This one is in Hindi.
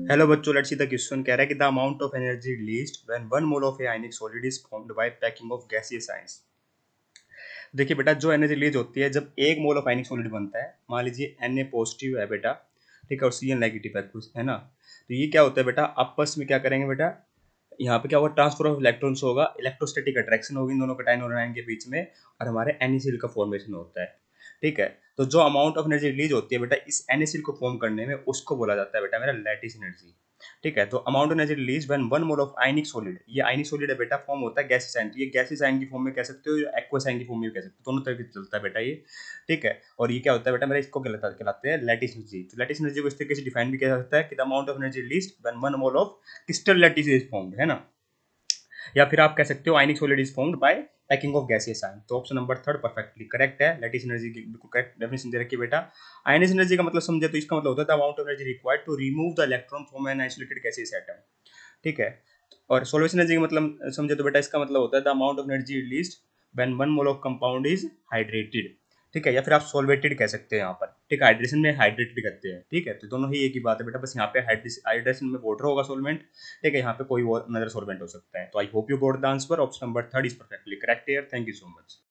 हेलो बच्चों, लेट्स सी द क्वेश्चन। कह रहा है कि the amount of energy released when 1 mole of A ionic solid is formed by packing of gaseous ions. देखिए बेटा, जो एनर्जी रिलीज होती है जब 1 मोल ऑफ आयनिक सॉलिड बनता है, मान लीजिए Na पॉजिटिव है बेटा, ठीक है, और Cl नेगेटिव है कुछ, है ना। तो ये क्या होता है बेटा, आपस में क्या करेंगे बेटा, यहाँ पे क्या होगा, ट्रांसफर ऑफ इलेक्ट्रॉन्स होगा, इलेक्ट्रोस्टैटिक अट्रैक्शन होगी इन दोनों कैटायन और आयन के बीच में, और हमारे NaCl का फॉर्मेशन होता है। ठीक है, तो जो अमाउंट ऑफ एनर्जी रिलीज होती है बेटा इस NaCl को फॉर्म करने में, उसको बोला जाता है बेटा मेरा लैटिस एनर्जी। ठीक है, तो amount of energy release when 1 mole of ionic solid, ये आयनिक सॉलिड है बेटा, फॉर्म होता है गैसियस आयन। ये गैसियस आयन की फॉर्म में कह सकते हो या एक्वस आयन की फॉर्म में भी कह सकते हो, दोनों तरह से चलता है बेटा ये। ठीक है, और ये क्या होता है बेटा मेरा, इसको कहलाते हैं लैटिस एनर्जी। तो लैटिस एनर्जी को इस तरीके से डिफाइन भी किया जा सकता है कि the amount of energy release when 1 mole of crystal lattice is formed, है ना। या फिर आप कह सकते हो ionic solid is formed by packing of gaseous ion. तो option number third perfectly correct है। लैटिस एनर्जी की बिल्कुल करेक्ट डेफिनेशन दे रखी है बेटा। आयनिक एनर्जी का मतलब समझे तो इसका मतलब होता है the amount of energy required to remove the electron from an isolated gaseous atom. ठीक है, और सोल्यूशन एनर्जी का मतलब समझे तो बेटा इसका मतलब होता है the amount of energy released when 1 mole of compound is hydrated. ठीक है, या फिर आप सोलवेटेड कह सकते हैं यहाँ पर। ठीक है, हाइड्रेशन में हाइड्रेटेड करते हैं। ठीक है, तो दोनों ही एक ही बात है बेटा, बस यहाँ पे हाइड्रेशन में वाटर होगा सोलवेंट। ठीक है, यहाँ पे कोई और अनदर सोलवेंट हो सकता है। तो I hope you got the answer. Option number third is perfectly correct here. Thank you so much.